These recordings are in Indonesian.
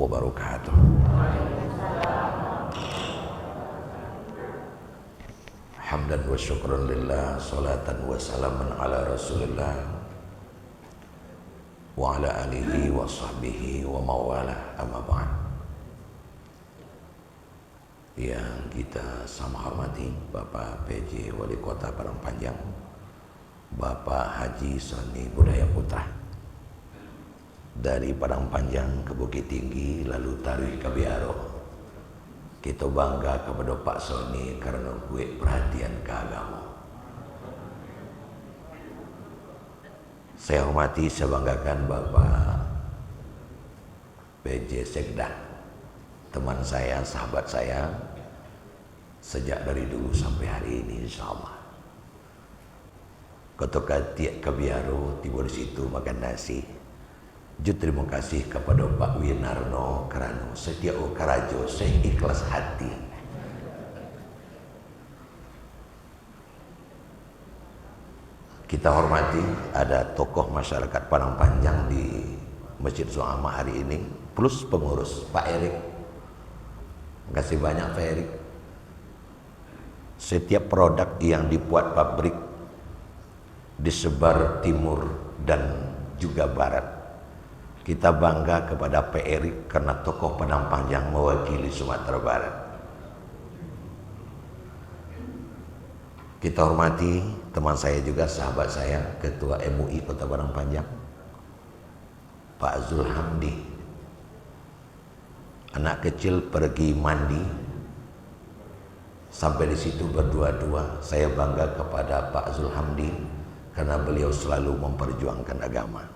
wabarakatuh. Hamdan wa syukran lillah, salatan wa salaman ala rasulillah wa ala alihi wa sahbihi wa mawalah, amma ba'd. Yang kita sama hormati Bapak PJ Wali Kota Padang Panjang, Bapak Haji Sani Budaya Putra, dari Padang Panjang ke Bukit Tinggi lalu tarik ke Biaro. Kita bangga kepada Pak Soni karena gue perhatian ke agama. Saya hormati, saya banggakan Bapak PJ Sekda, teman saya, sahabat saya sejak dari dulu sampai hari ini, insyaallah. Ketika tiap ke Biaro, tiba di situ makan nasi. Terima kasih kepada Pak Winarno kerana setiap karajo saya ikhlas hati. Kita hormati ada tokoh masyarakat Padang Panjang di Masjid Zu'ama hari ini, plus pengurus Pak Erik. Terima kasih banyak Pak Erik. Setiap produk yang dibuat pabrik disebar timur dan juga barat. Kita bangga kepada Pak Erik karena tokoh Padang Panjang mewakili Sumatera Barat. Kita hormati teman saya juga, sahabat saya, Ketua MUI Kota Padang Panjang, Pak Zul Hamdi. Anak kecil pergi mandi, sampai di situ berdua-dua. Saya bangga kepada Pak Zul Hamdi karena beliau selalu memperjuangkan agama.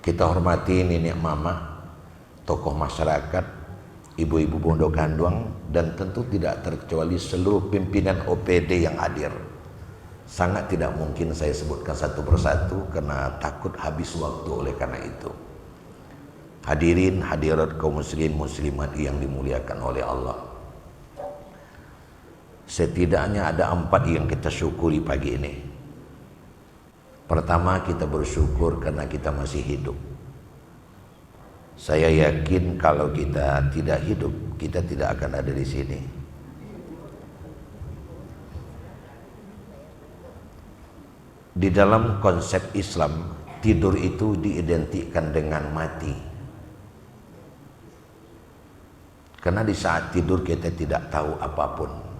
Kita hormati nenek mama, tokoh masyarakat, ibu-ibu Bondo Ganduang, dan tentu tidak terkecuali seluruh pimpinan OPD yang hadir. Sangat tidak mungkin saya sebutkan satu persatu karena takut habis waktu oleh karena itu. Hadirin hadirat kaum muslimin muslimat yang dimuliakan oleh Allah. Setidaknya ada 4 yang kita syukuri pagi ini. Pertama, kita bersyukur karena kita masih hidup. Saya yakin kalau kita tidak hidup, kita tidak akan ada di sini. Di dalam konsep Islam, tidur itu diidentikan dengan mati. Karena di saat tidur kita tidak tahu apapun.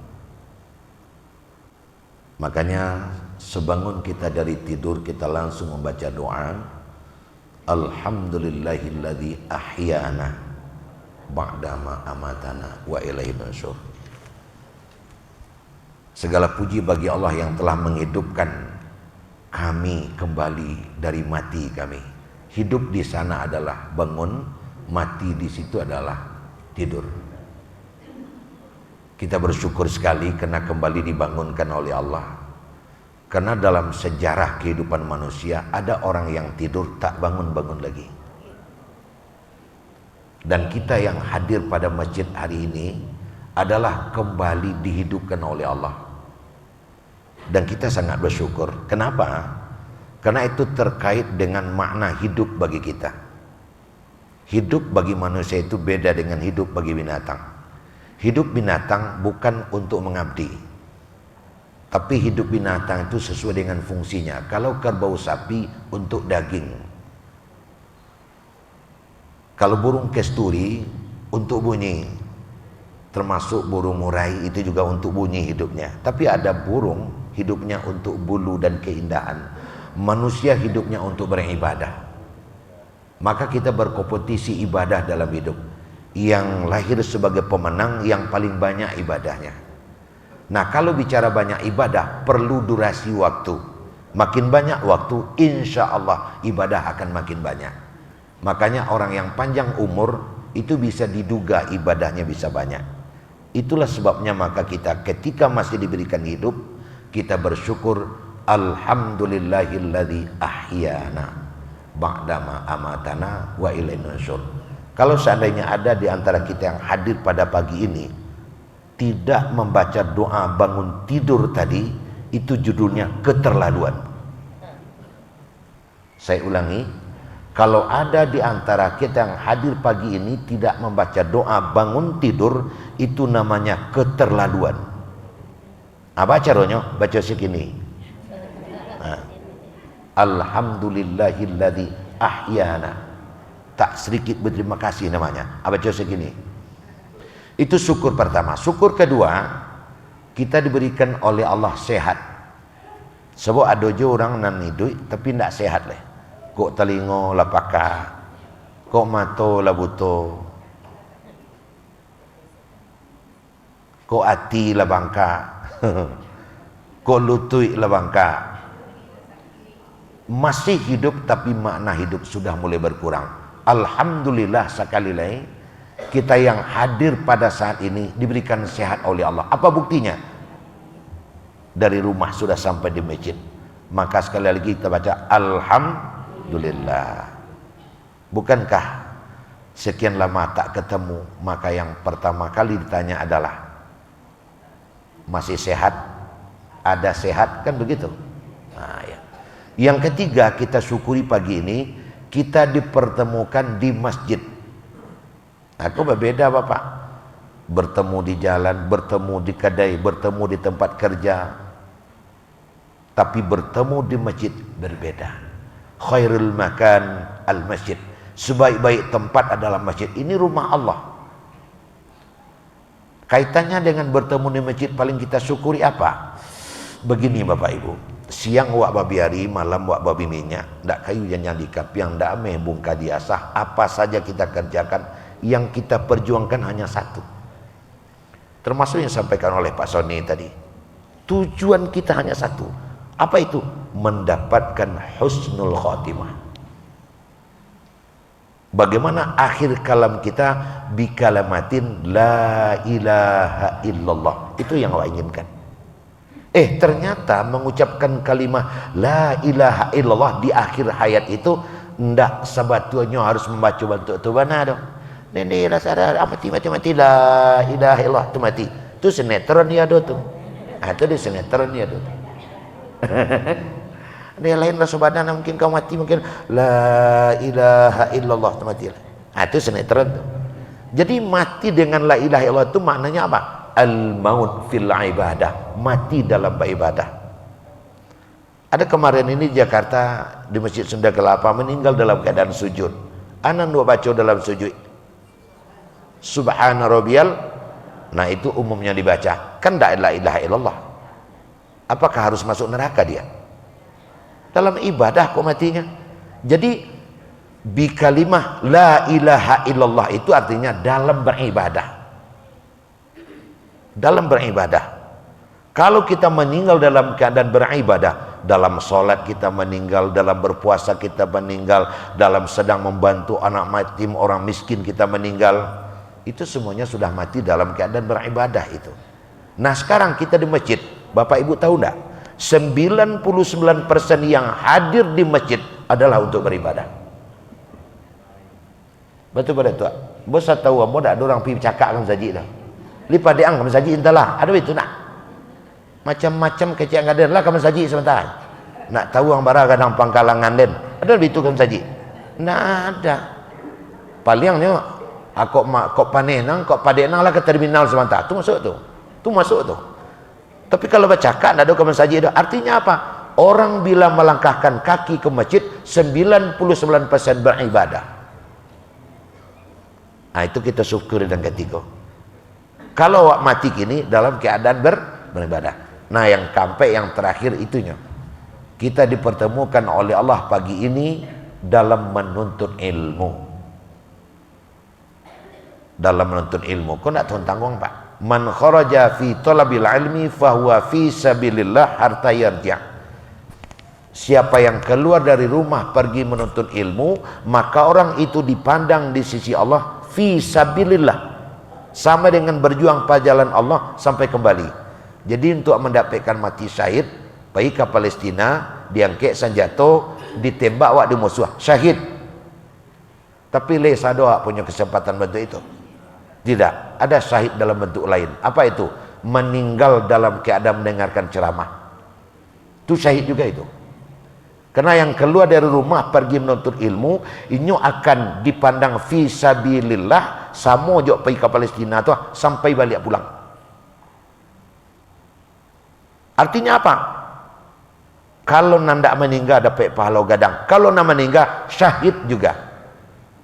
Makanya sebangun kita dari tidur, kita langsung membaca doa, Alhamdulillahilladzi ahyana ba'dama amatana wa ilaihi nusyur. Segala puji bagi Allah yang telah menghidupkan kami kembali dari mati kami. Hidup di sana adalah bangun, mati di situ adalah tidur. Kita bersyukur sekali karena kembali dibangunkan oleh Allah. Karena dalam sejarah kehidupan manusia ada orang yang tidur tak bangun-bangun lagi. Dan kita yang hadir pada masjid hari ini adalah kembali dihidupkan oleh Allah. Dan kita sangat bersyukur. Kenapa? Karena itu terkait dengan makna hidup bagi kita. Hidup bagi manusia itu beda dengan hidup bagi binatang. Hidup binatang bukan untuk mengabdi, tapi hidup binatang itu sesuai dengan fungsinya. Kalau kerbau sapi untuk daging, kalau burung kesturi untuk bunyi, termasuk burung murai itu juga untuk bunyi hidupnya. Tapi ada burung hidupnya untuk bulu dan keindahan. Manusia hidupnya untuk beribadah. Maka kita berkompetisi ibadah dalam hidup. Yang lahir sebagai pemenang yang paling banyak ibadahnya. Nah, kalau bicara banyak ibadah perlu durasi waktu. Makin banyak waktu, insya Allah ibadah akan makin banyak. Makanya orang yang panjang umur itu bisa diduga ibadahnya bisa banyak. Itulah sebabnya maka kita ketika masih diberikan hidup, kita bersyukur Alhamdulillahilladzi ahyana ba'dama amatana wa ilaihi nusyur. Kalau seandainya ada di antara kita yang hadir pada pagi ini tidak membaca doa bangun tidur tadi, itu judulnya keterlaluan. Saya ulangi, kalau ada di antara kita yang hadir pagi ini tidak membaca doa bangun tidur, itu namanya keterlaluan. Apa caranya? Baca segini. Alhamdulillahilladzi ahyana. Tak sedikit berterima kasih namanya. Baca segini. Itu syukur pertama. Syukur kedua, kita diberikan oleh Allah sehat. Sebab ada je orang nan hidup tapi tidak sehat lah. Kok telinga lah pakar, kok mata lah buta, kok hati lah bangka, kok lutut lah bangka. Masih hidup tapi makna hidup sudah mulai berkurang. Alhamdulillah sekali lagi kita yang hadir pada saat ini diberikan sehat oleh Allah. Apa buktinya? Dari rumah sudah sampai di masjid. Maka sekali lagi kita baca Alhamdulillah. Bukankah sekian lama tak ketemu, maka yang pertama kali ditanya adalah masih sehat? Ada sehat? Kan begitu. Nah, ya. Yang ketiga kita syukuri pagi ini kita dipertemukan di masjid. Aku berbeda Bapak, bertemu di jalan, bertemu di kedai, bertemu di tempat kerja, tapi bertemu di masjid berbeda. Khairul makan al masjid, sebaik-baik tempat adalah masjid. Ini rumah Allah. Kaitannya dengan bertemu di masjid paling kita syukuri apa? Begini Bapak Ibu, siang wak babi hari, malam wak babi minyak, ndak kayu yang dikap, yang ndak ameh bungka diasah, apa saja kita kerjakan, yang kita perjuangkan hanya satu. Termasuk yang disampaikan oleh Pak Sony tadi. Tujuan kita hanya satu. Apa itu? Mendapatkan husnul khotimah. Bagaimana akhir kalam kita? Bikalamatin la ilaha illallah. Itu yang Allah inginkan. Ternyata mengucapkan kalimah la ilaha illallah di akhir hayat itu ndak sebetulnya harus membaca bentuk tu mana dong. Nenek rasa mati la ilaha illallah tu mati. Tu sinetron dia tu. Itu di sinetron dia tu. Dia lain rasa badan mungkin kau mati mungkin la ilaha illallah tu mati. Itu sinetron tu. Jadi mati dengan la ilaha illallah itu maknanya apa? Al-maut fil ibadah, mati dalam beribadah. Ada kemarin ini di Jakarta di Masjid Sunda Kelapa meninggal dalam keadaan sujud. Anak dua baca dalam sujud Subhana rabbiyal. Nah itu umumnya dibaca. Kan tidak la ilaha illallah. Apakah harus masuk neraka dia? Dalam ibadah kok matinya. Jadi bi kalimah la ilaha illallah itu artinya dalam beribadah. Dalam beribadah. Kalau kita meninggal dalam keadaan beribadah, dalam sholat kita meninggal, dalam berpuasa kita meninggal, dalam sedang membantu anak yatim, orang miskin kita meninggal, itu semuanya sudah mati dalam keadaan beribadah itu. Nah sekarang kita di masjid, Bapak Ibu tahu enggak? 99% yang hadir di masjid adalah untuk beribadah. Betul pada tu. Bos tahu amo dak ada orang pi cakap kan saji dah. Lipat dia kamu saji intalah. Ada itu nak. Macam-macam kecil ngaden lah kamu saji sebentar. Nak tahu ang bara kadang pangkalangan den. Ada itu kamu saji. Nak ada. Palingnya kok panenang kok padenang lah ke terminal sebentar. Tu masuk tu. Tu masuk tu. Tapi kalau baca kan ada kamu saji itu artinya apa? Orang bila melangkahkan kaki ke masjid 99% beribadah. Nah itu kita syukuri dan ketiga. Kalau mati kini dalam keadaan beribadah. Nah yang sampai yang terakhir itunya. Kita dipertemukan oleh Allah pagi ini dalam menuntut ilmu. Dalam menuntut ilmu. Kau nak tanggung Pak? Man kharaja fi talabil ilmi fahuwa fi sabilillah harta yarja'. Siapa yang keluar dari rumah pergi menuntut ilmu, maka orang itu dipandang di sisi Allah fi sabilillah. Sama dengan berjuang pada jalan Allah sampai kembali. Jadi untuk mendapatkan mati syahid, pergi ke Palestina, diangkat senjata, ditembak wak di musuh, syahid. Tapi lesa doa punya kesempatan bentuk itu. Tidak, ada syahid dalam bentuk lain. Apa itu? Meninggal dalam keadaan mendengarkan ceramah. Itu syahid juga itu. Karena yang keluar dari rumah pergi menuntut ilmu, inyo akan dipandang fisabilillah sama jok pergi ke Palestina tu sampai balik pulang. Artinya apa? Kalau nanda meninggal dapat pahala gadang. Kalau nak meninggal syahid juga.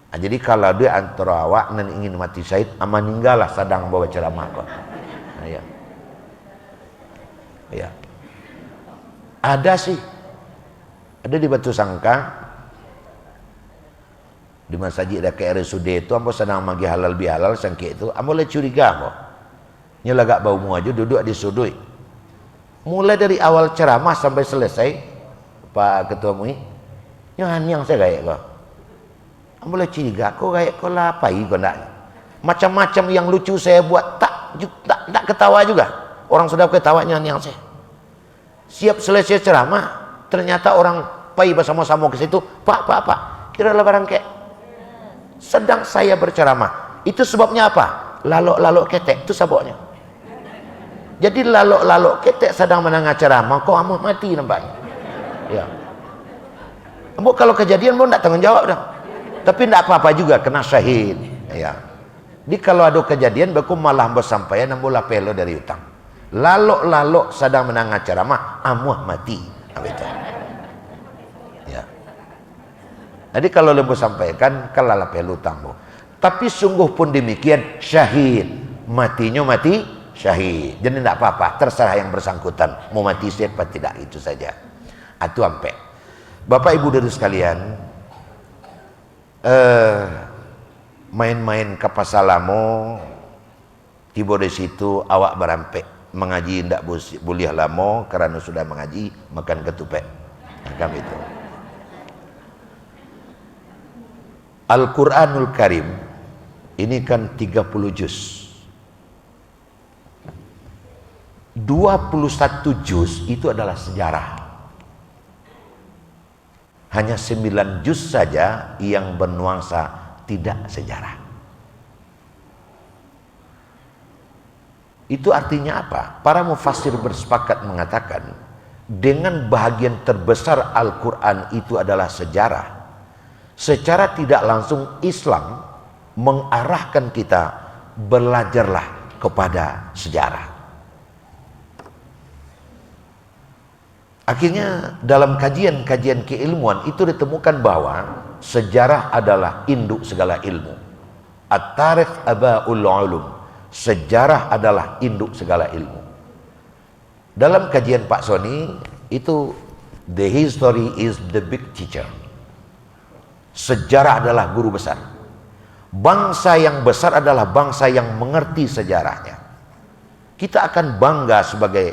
Nah, jadi kalau dia antara awak nan ingin mati syahid, meninggallah sedang bawa ceramah kau. Nah, ya. Ya. Ada sih. Ada di Batu Sangka di masjid dekat RSUD itu ambo sedang magi halal bihalal sangke itu ambo le curiga ambo nyelagak bau mu aja duduk di sudut mulai dari awal ceramah sampai selesai Pak Ketua MUI yang saya gaya kau ambo le curiga kau gaya kau lapai kau ndak macam-macam yang lucu saya buat tak ketawa juga orang sudah ketawanya yang saya siap selesai ceramah ternyata orang pai bersama-sama ke situ, Pak, kira lebaran kek. Sedang saya berceramah. Itu sebabnya apa? Lalok-lalok ketek, itu sebabnya. Jadi lalok-lalok ketek sedang menengah ceramah, kok amat mati nampaknya. Ya. Ambo kalau kejadian mau tidak tanggung jawab dah. Tapi tidak apa-apa juga kena syahid. Ya. Jadi kalau ada kejadian, aku malah bersampaian ambo lapelo dari utang. Lalok-lalok sedang menengah ceramah, amuh mati. Betul. Ya. Jadi kalau lembu sampaikan kalala pelu tambo. Tapi sungguh pun demikian syahid. Matinya mati syahid. Jadi tidak apa-apa, terserah yang bersangkutan mau mati siapa tidak itu saja. Itu ampe. Bapak Ibu dari sekalian, main-main ke Pasalamo, tiba di situ awak berampek. Mengaji tidak boleh lama karena sudah mengaji makan ketupek kami itu. Al-Quranul Karim ini kan 30 juz, 21 juz itu adalah sejarah, hanya 9 juz saja yang bernuansa tidak sejarah. Itu artinya apa? Para mufassir bersepakat mengatakan dengan bahagian terbesar Al-Quran itu adalah sejarah. Secara tidak langsung Islam mengarahkan kita belajarlah kepada sejarah. Akhirnya dalam kajian-kajian keilmuan itu ditemukan bahwa sejarah adalah induk segala ilmu. At-tarikh aba'ul ulum. Sejarah adalah induk segala ilmu. Dalam kajian Pak Soni itu the history is the big teacher. Sejarah adalah guru besar. Bangsa yang besar adalah bangsa yang mengerti sejarahnya. Kita akan bangga sebagai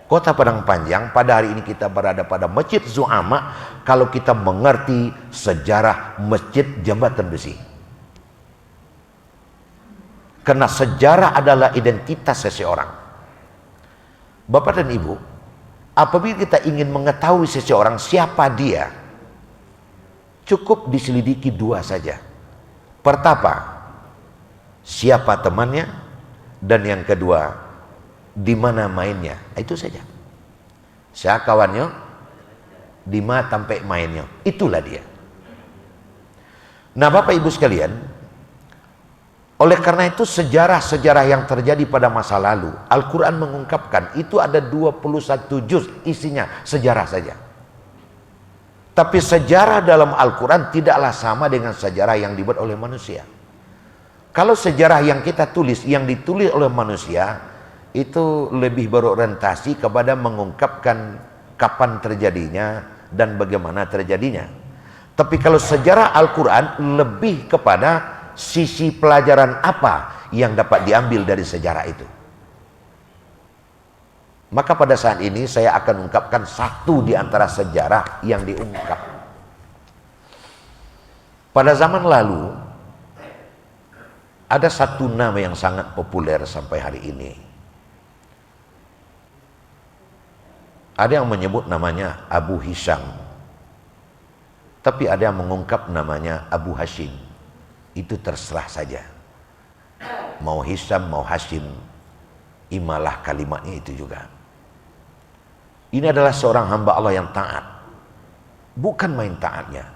Kota Padang Panjang pada hari ini kita berada pada Masjid Zu'ama kalau kita mengerti sejarah Masjid Jambatan Besi. Karena sejarah adalah identitas seseorang. Bapak dan Ibu, apabila kita ingin mengetahui seseorang siapa dia, cukup diselidiki dua saja. Pertama, siapa temannya, dan yang kedua, di mana mainnya. Itu saja. Siapa kawannya, di mana sampai mainnya. Itulah dia. Nah, Bapak Ibu sekalian, oleh karena itu sejarah-sejarah yang terjadi pada masa lalu, Al-Quran mengungkapkan itu ada 21 juz isinya sejarah saja. Tapi sejarah dalam Al-Quran tidaklah sama dengan sejarah yang dibuat oleh manusia. Kalau sejarah yang kita tulis, yang ditulis oleh manusia, itu lebih berorientasi kepada mengungkapkan kapan terjadinya dan bagaimana terjadinya. Tapi kalau sejarah Al-Quran lebih kepada sisi pelajaran apa yang dapat diambil dari sejarah itu. Maka pada saat ini saya akan ungkapkan satu di antara sejarah yang diungkap. Pada zaman lalu ada satu nama yang sangat populer sampai hari ini. Ada yang menyebut namanya Abu Hisham, tapi ada yang mengungkap namanya Abu Hashim. Itu terserah saja, mau Hisham mau Hashim, imalah kalimatnya itu juga. Ini adalah seorang hamba Allah yang taat. Bukan main taatnya.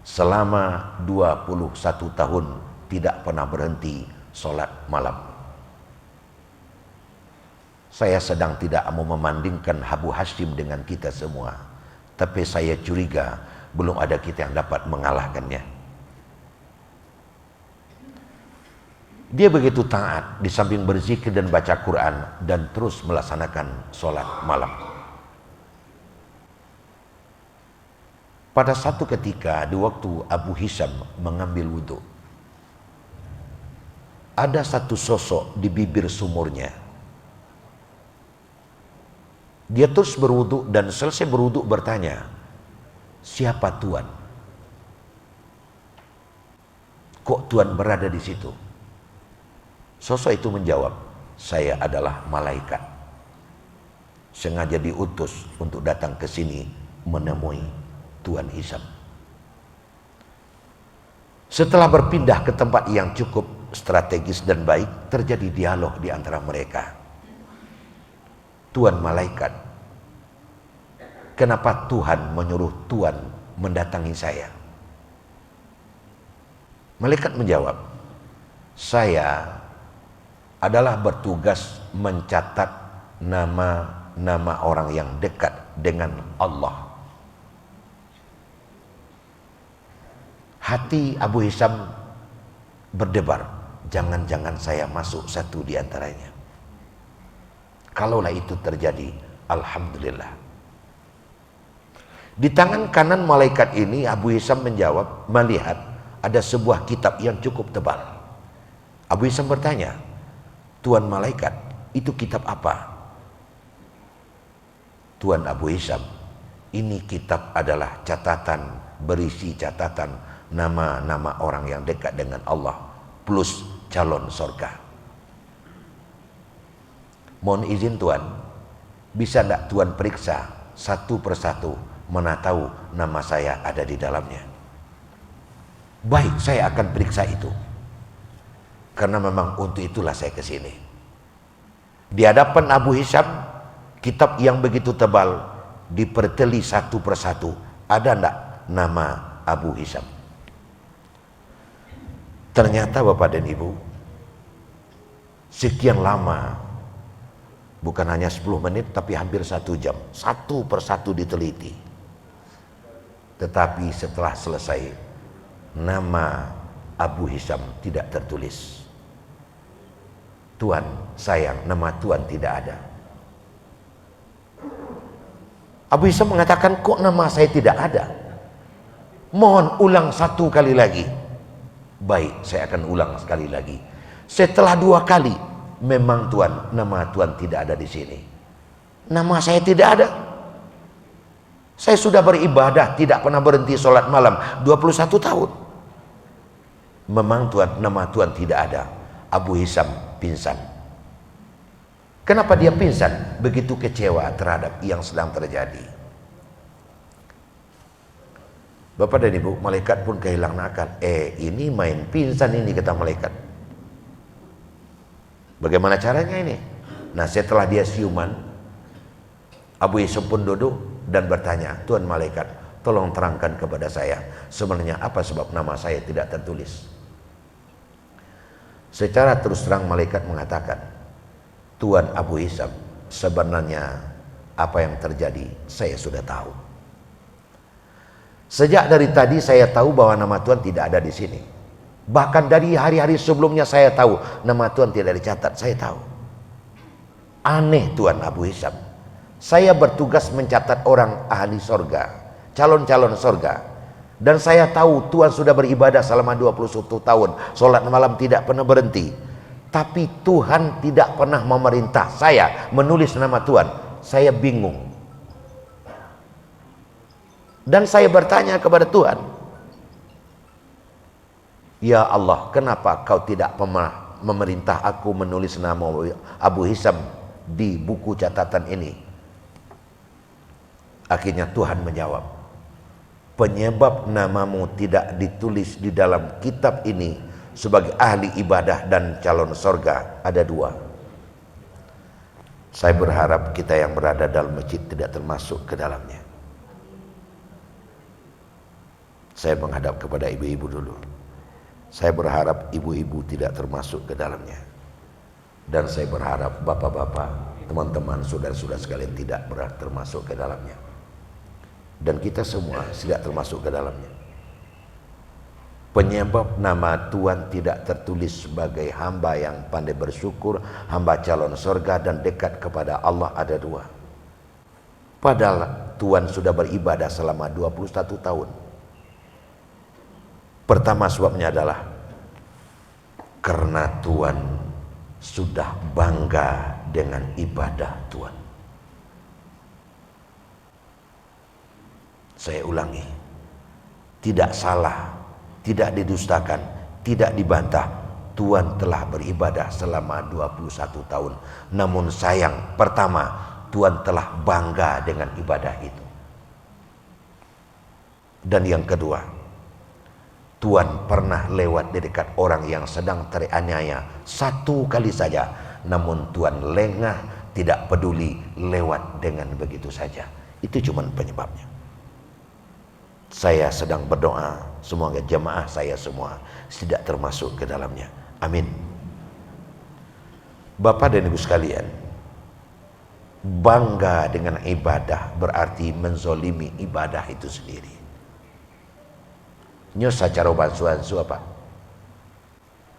Selama 21 tahun tidak pernah berhenti sholat malam. Saya sedang tidak mau memandingkan Abu Hashim dengan kita semua, tapi saya curiga belum ada kita yang dapat mengalahkannya. Dia begitu taat, di samping berzikir dan baca Quran dan terus melaksanakan sholat malam. Pada satu ketika di waktu Abu Hisham mengambil wudhu, ada satu sosok di bibir sumurnya. Dia terus berwudhu dan selesai berwudhu bertanya, siapa Tuhan? Kok Tuhan berada di situ? Sosok itu menjawab, saya adalah malaikat. Sengaja diutus untuk datang ke sini menemui Tuan Hisham. Setelah berpindah ke tempat yang cukup strategis dan baik, terjadi dialog di antara mereka. Tuan malaikat, kenapa Tuhan menyuruh Tuan mendatangi saya? Malaikat menjawab, saya adalah bertugas mencatat nama-nama orang yang dekat dengan Allah. Hati Abu Hisham berdebar, jangan-jangan saya masuk satu di antaranya. Kalaulah itu terjadi, alhamdulillah. Di tangan kanan malaikat ini Abu Hisham menjawab, melihat ada sebuah kitab yang cukup tebal. Abu Hisham bertanya, Tuan malaikat, itu kitab apa? Tuan Abu Hisham, ini kitab adalah catatan, berisi catatan nama-nama orang yang dekat dengan Allah plus calon surga. Mohon izin Tuan, bisa tidak Tuan periksa satu persatu mana tahu nama saya ada di dalamnya? Baik, saya akan periksa itu. Karena memang untuk itulah saya ke sini. Di hadapan Abu Hisham, kitab yang begitu tebal diperteli satu persatu. Ada tidak nama Abu Hisham? Ternyata Bapak dan Ibu, sekian lama, bukan hanya 10 menit tapi hampir 1 jam, satu persatu diteliti. Tetapi setelah selesai, nama Abu Hisham tidak tertulis. Tuan, sayang, nama Tuan tidak ada. Abu Hisham mengatakan, kok nama saya tidak ada? Mohon ulang satu kali lagi. Baik, saya akan ulang sekali lagi. Setelah 2 kali, memang Tuan, nama Tuan tidak ada di sini. Nama saya tidak ada. Saya sudah beribadah, tidak pernah berhenti sholat malam 21 tahun. Memang Tuan, nama Tuan tidak ada. Abu Hisham pingsan. Kenapa dia pingsan? Begitu kecewa terhadap yang sedang terjadi. Bapak dan Ibu, malaikat pun kehilangan akal. Ini main pingsan ini, kata malaikat. Bagaimana caranya ini? Nah, setelah dia siuman, Abu Hisham pun duduk dan bertanya, Tuan malaikat, tolong terangkan kepada saya, sebenarnya apa sebab nama saya tidak tertulis? Secara terus terang malaikat mengatakan, Tuan Abu Hisham, sebenarnya apa yang terjadi saya sudah tahu. Sejak dari tadi saya tahu bahwa nama Tuhan tidak ada di sini. Bahkan dari hari-hari sebelumnya saya tahu nama Tuhan tidak dicatat, saya tahu. Aneh Tuan Abu Hisham. Saya bertugas mencatat orang ahli sorga, calon-calon sorga. Dan saya tahu Tuhan sudah beribadah selama 21 tahun. Sholat malam tidak pernah berhenti. Tapi Tuhan tidak pernah memerintah saya menulis nama Tuhan. Saya bingung. Dan saya bertanya kepada Tuhan, ya Allah, kenapa kau tidak memerintah aku menulis nama Abu Hisham di buku catatan ini? Akhirnya Tuhan menjawab, penyebab namamu tidak ditulis di dalam kitab ini sebagai ahli ibadah dan calon sorga ada 2. Saya berharap kita yang berada dalam masjid tidak termasuk ke dalamnya. Saya menghadap kepada ibu-ibu dulu. Saya berharap ibu-ibu tidak termasuk ke dalamnya. Dan saya berharap bapak-bapak, teman-teman, saudara-saudara sekalian tidak termasuk ke dalamnya. Dan kita semua tidak termasuk ke dalamnya. Penyebab nama Tuhan tidak tertulis sebagai hamba yang pandai bersyukur, hamba calon surga dan dekat kepada Allah ada dua. Padahal Tuhan sudah beribadah selama 21 tahun. Pertama sebabnya adalah karena Tuhan sudah bangga dengan ibadah Tuhan. Saya ulangi, tidak salah, tidak didustakan, tidak dibantah. Tuhan telah beribadah selama 21 tahun. Namun sayang, pertama, Tuhan telah bangga dengan ibadah itu. Dan yang kedua, Tuhan pernah lewat di dekat orang yang sedang teraniaya satu kali saja. Namun Tuhan lengah, tidak peduli, lewat dengan begitu saja. Itu cuma penyebabnya. Saya sedang berdoa, semoga jemaah saya semua tidak termasuk ke dalamnya. Amin. Bapak dan Ibu sekalian, bangga dengan ibadah berarti menzolimi ibadah itu sendiri. Nyo secara bansuansu apa?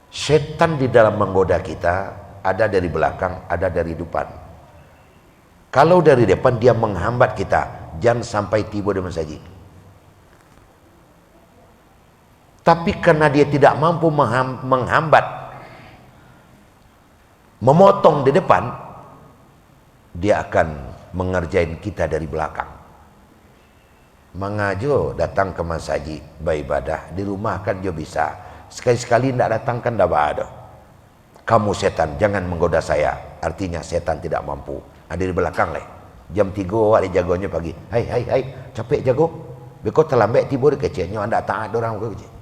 Setan di dalam menggoda kita ada dari belakang, ada dari depan. Kalau dari depan dia menghambat kita, jangan sampai tiba di masjid. Tapi karena dia tidak mampu menghambat, memotong di depan, dia akan mengerjain kita dari belakang. Mengajo datang ke masjid beribadah, di rumah kan dia bisa. Sekali-sekali tidak datang kan tidak ada. Kamu setan, jangan menggoda saya. Artinya setan tidak mampu. Ada di belakang lah. Jam 3 ada jagonya pagi. Hai, capek jago. Beko terlambat tiba di kecilnya, anda taat orang ke kecil.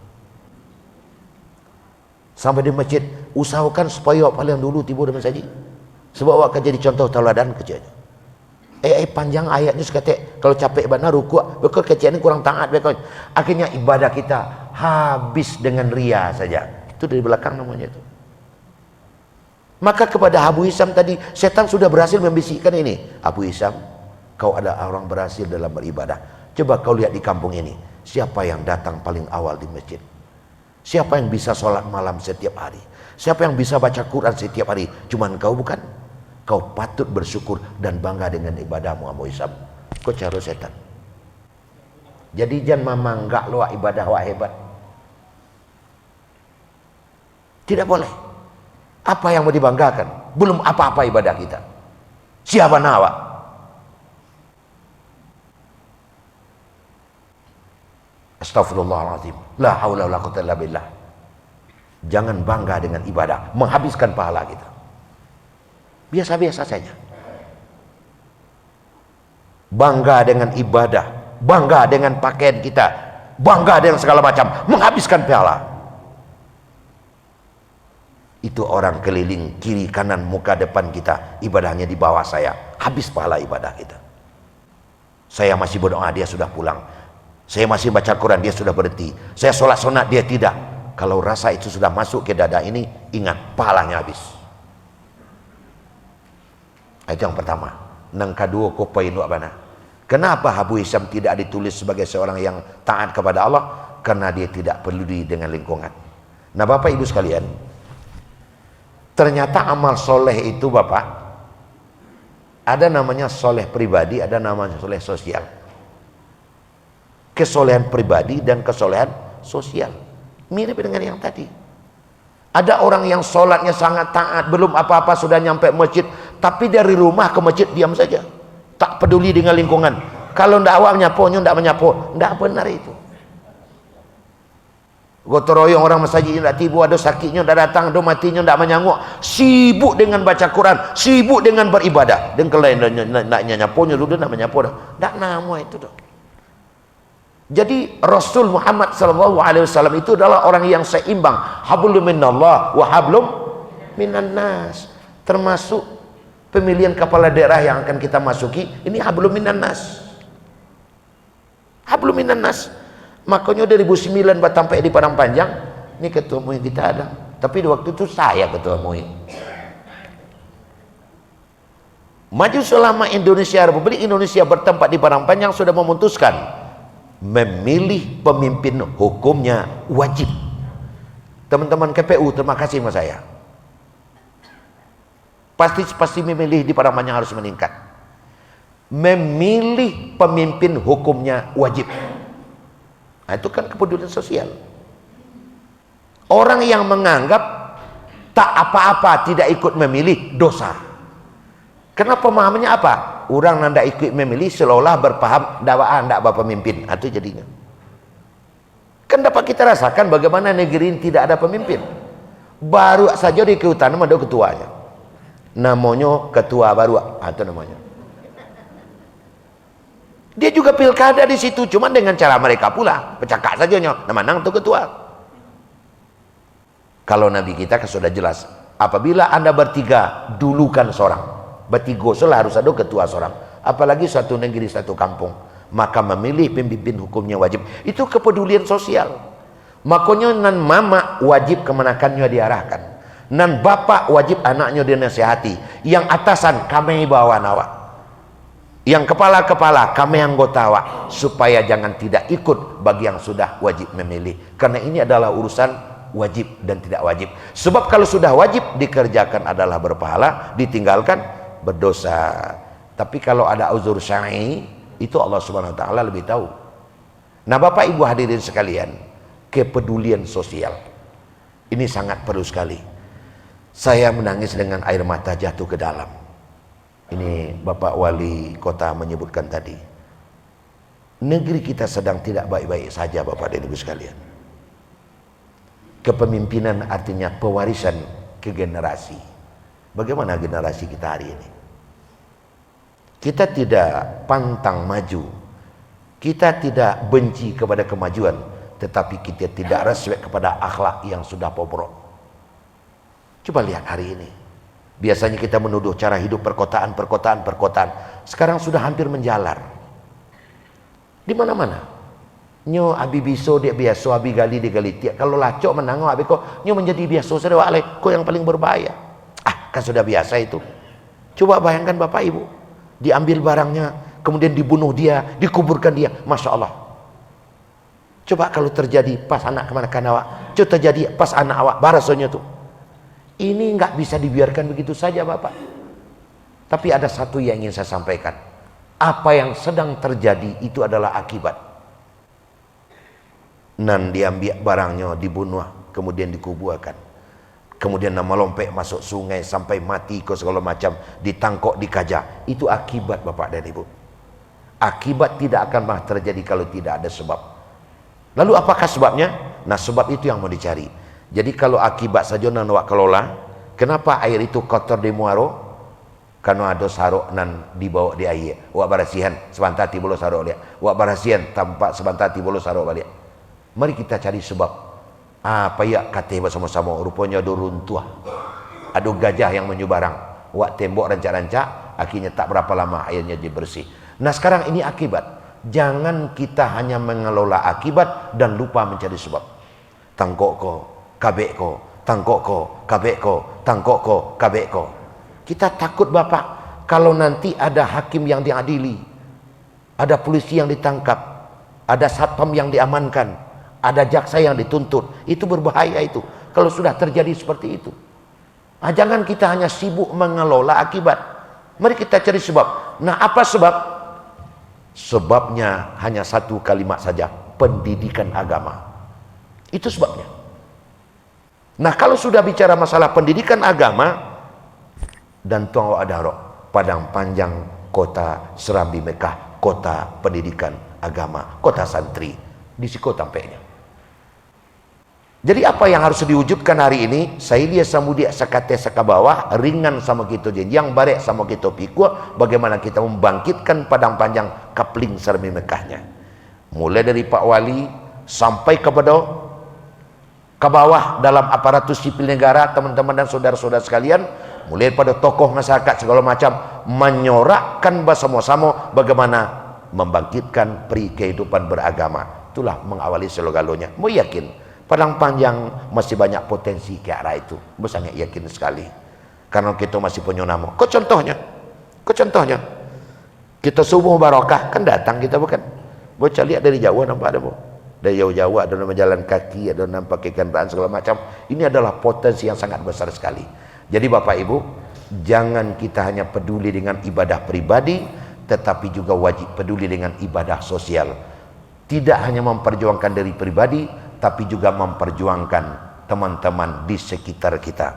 Sampai di masjid, usahakan supaya paling dulu tiba di masjid. Sebab akan jadi contoh tauladan kecilnya. Panjang ayatnya sekate kalau capek benar rukuk bekal kecil kurang taat bekal. Akhirnya ibadah kita habis dengan ria saja. Itu dari belakang namanya itu. Maka kepada Abu Hisam tadi setan sudah berhasil membisikkan ini. Abu Hisam, kau ada orang berhasil dalam beribadah. Coba kau lihat di kampung ini, siapa yang datang paling awal di masjid? Siapa yang bisa sholat malam setiap hari? Siapa yang bisa baca Quran setiap hari? Cuman kau bukan? Kau patut bersyukur dan bangga dengan ibadahmu Abu Hisam. Kau cara setan. Jadi jangan memanggak luak ibadah wak hebat. Tidak boleh. Apa yang mau dibanggakan? Belum apa-apa ibadah kita. Siapa nawak? Astaghfirullahaladzim. La haula wala quwwata illa billah. Jangan bangga dengan ibadah, menghabiskan pahala kita. Biasa-biasa saja. Bangga dengan ibadah, bangga dengan pakaian kita, bangga dengan segala macam, menghabiskan pahala. Itu orang keliling kiri kanan muka depan kita, ibadahnya di bawah saya, habis pahala ibadah kita. Saya masih berdoa, dia sudah pulang. Saya masih baca Quran, dia sudah berhenti. Saya sholat sunat, dia tidak. Kalau rasa itu sudah masuk ke dada ini, ingat pahalanya habis. Itu yang pertama. Yang kedua, kopai nu abana. Kenapa Abu Hisam tidak ditulis sebagai seorang yang taat kepada Allah? Karena dia tidak peduli dengan lingkungan. Nah, Bapak Ibu sekalian, ternyata amal soleh itu Bapak, ada namanya soleh pribadi, ada namanya soleh sosial. Kesolehan pribadi dan kesolehan sosial. Mirip dengan yang tadi. Ada orang yang sholatnya sangat taat, belum apa-apa sudah nyampe masjid, tapi dari rumah ke masjid diam saja, tak peduli dengan lingkungan. Kalau ndak awak menyapunya, ndak menyapu, ndak benar itu. Gotong royong orang masjid ndak tiba, ada sakitnya ndak datang, ada matinya ndak menyanguk, sibuk dengan baca Quran, sibuk dengan beribadah. Dan kalau nak nyapunya dulu ndak menyapu dah, ndak nama itu dah. Jadi Rasul Muhammad SAW itu adalah orang yang seimbang. Hablum minallah wa hablum minan nas. Termasuk pemilihan kepala daerah yang akan kita masuki, ini hablum minan nas. Hablum minan nas. Makanya 2009 sampai di Padang Panjang, ini ketua MUI kita ada. Tapi di waktu itu saya ketua MUI. Majelis Ulama Indonesia Republik Indonesia bertempat di Padang Panjang sudah memutuskan memilih pemimpin hukumnya wajib. Teman-teman KPU, terima kasih sama saya. Pasti memilih di Padang Panjang harus meningkat. Memilih pemimpin hukumnya wajib. Nah, itu kan kepedulian sosial. Orang yang menganggap tak apa-apa tidak ikut memilih dosa. Karena pemahamannya apa? Orang nanda ikut memilih seolah berpaham dakwaan tidak berpemimpin. Itu jadinya. Kan dapat kita rasakan bagaimana negeri ini tidak ada pemimpin. Baru saja di kehutanan ada ketuanya. Namanya ketua baru. Itu namanya. Dia juga pilkada di situ, cuma dengan cara mereka pula. Pecakak saja nah menang tuh ketua. Kalau Nabi kita kan sudah jelas, apabila Anda bertiga dulukan seorang, bertiga harus ada ketua seorang. Apalagi satu negeri, satu kampung, maka memilih pemimpin hukumnya wajib. Itu kepedulian sosial. Makanya nan mama wajib kemenakannya diarahkan, nan bapak wajib anaknya dinasihati. Yang atasan kami bawa nawa, yang kepala-kepala kami anggota awak, supaya jangan tidak ikut bagi yang sudah wajib memilih. Karena ini adalah urusan wajib dan tidak wajib. Sebab kalau sudah wajib dikerjakan adalah berpahala, ditinggalkan berdosa. Tapi kalau ada uzur syar'i, itu Allah Subhanahu wa taala lebih tahu. Nah, Bapak Ibu hadirin sekalian, kepedulian sosial ini sangat perlu sekali. Saya menangis dengan air mata jatuh ke dalam. Ini Bapak Wali Kota menyebutkan tadi. Negeri kita sedang tidak baik-baik saja, Bapak dan Ibu sekalian. Kepemimpinan artinya pewarisan ke generasi. Bagaimana generasi kita hari ini? Kita tidak pantang maju. Kita tidak benci kepada kemajuan, tetapi kita tidak respek kepada akhlak yang sudah bobrok. Coba lihat hari ini. Biasanya kita menuduh cara hidup perkotaan. Sekarang sudah hampir menjalar. Di mana-mana. Nyo abi biso dia biasa, abi gali dia gali tiap. Kalau lacok menangau abi kok nyo menjadi biasa sudah wale, kok yang paling berbahaya. Kan sudah biasa itu. Coba bayangkan Bapak Ibu, diambil barangnya, kemudian dibunuh dia, dikuburkan dia, masya Allah. Coba kalau terjadi pas anak kemana-mana awak, coba terjadi pas anak awak, barasonya tuh. Ini nggak bisa dibiarkan begitu saja Bapak. Tapi ada satu yang ingin saya sampaikan. Apa yang sedang terjadi itu adalah akibat. Nan diambil barangnya, dibunuh, kemudian dikuburkan, kemudian nama lompek masuk sungai sampai mati ke segala macam, ditangkok, dikajah. Itu akibat Bapak dan Ibu. Akibat tidak akan pernah terjadi kalau tidak ada sebab. Lalu apakah sebabnya? Nah, sebab itu yang mau dicari. Jadi kalau akibat saja nan wak kelola, kenapa air itu kotor di muaro? Karena ada sarok nan dibawa di air. Wak barasihan sebantati bolo sarok dia. Wak barasihan tampak sebantati bolo sarok balik. Mari kita cari sebab. Apa ya kata bersama-sama, rupanya ada runtuh. Ada gajah yang menyubarang. Wak tembok rancak-rancak, akhirnya tak berapa lama airnya jadi bersih. Nah, sekarang ini akibat. Jangan kita hanya mengelola akibat dan lupa mencari sebab. Tangkok ko, kabek ko, tangkok ko, kabek ko, tangkok ko, kabek ko. Kita takut Bapak, kalau nanti ada hakim yang diadili, ada polisi yang ditangkap, ada satpam yang diamankan, ada jaksa yang dituntut, itu berbahaya itu. Kalau sudah terjadi seperti itu. Nah, jangan kita hanya sibuk mengelola akibat. Mari kita cari sebab. Nah, apa sebab? Sebabnya hanya satu kalimat saja, pendidikan agama. Itu sebabnya. Nah, kalau sudah bicara masalah pendidikan agama, dan tuang adarok, Padang Panjang, kota Serambi Mekah, kota pendidikan agama, kota santri, di situ tampaknya. Jadi apa yang harus diwujudkan hari ini? Saya lihat samudia sakate sakabawah, ringan sama kita yang barek sama kita pikul, bagaimana kita membangkitkan Padang Panjang kapling Serambi Mekahnya. Mulai dari Pak Wali sampai kepada ke bawah dalam aparatus sipil negara, teman-teman dan saudara-saudara sekalian, mulai pada tokoh masyarakat segala macam, menyorakkan bersama-sama bagaimana membangkitkan peri kehidupan beragama. itulah mengawali segala-galanya. Mau yakin Padang Panjang masih banyak potensi ke arah itu, mau sangat yakin sekali karena kita masih punya nama. Kok contohnya kita subuh barokah kan datang kita bukan, bocah lihat dari jauh nampak ada bu, dari jauh-jauh ada nama jalan kaki, ada nampak kendaraan segala macam. Ini adalah potensi yang sangat besar sekali. Jadi Bapak Ibu, jangan kita hanya peduli dengan ibadah pribadi, tetapi juga wajib peduli dengan ibadah sosial. Tidak hanya memperjuangkan diri pribadi, tapi juga memperjuangkan teman-teman di sekitar kita.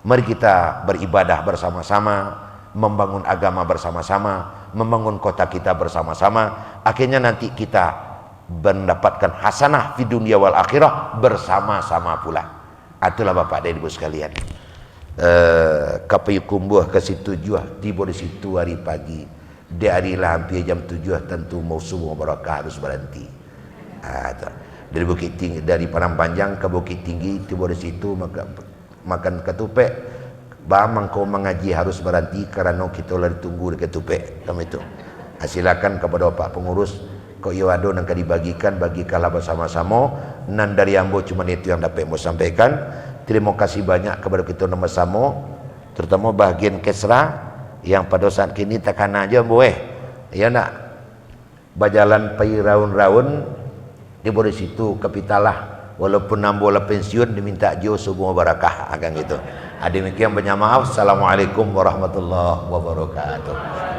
Mari kita beribadah bersama-sama, membangun agama bersama-sama, membangun kota kita bersama-sama. Akhirnya nanti kita mendapatkan hasanah di dunia wal akhirah bersama-sama pula. Itulah Bapak dan Ibu sekalian. Kapai kumbuh ke situ jua, tiba di situ hari pagi. Di hari lah hampir jam 7 tentu mau subuh barakah harus berhenti. Dari Bukit Tinggi, dari Padang Panjang ke Bukit Tinggi, tiba di situ makan ketupek. Bamang kau mengaji harus berhenti karena kita lagi tunggu di ketupek. Kamu itu. Silakan kepada Pak Pengurus, kau iwado nangka dibagikan, bagikanlah bersama-sama. Nan dari ambo cuma itu yang dapat mau sampaikan. Terima kasih banyak kepada kita sama-sama, terutama bagian Kesra yang pada saat kini tekan aja boleh, ya nak, berjalan pai raun-raun di bawah situ kapitalah, walaupun nambola pensiun diminta jo semua barakah akan gitu. Demikian banyak maaf. Assalamualaikum warahmatullahi wabarakatuh.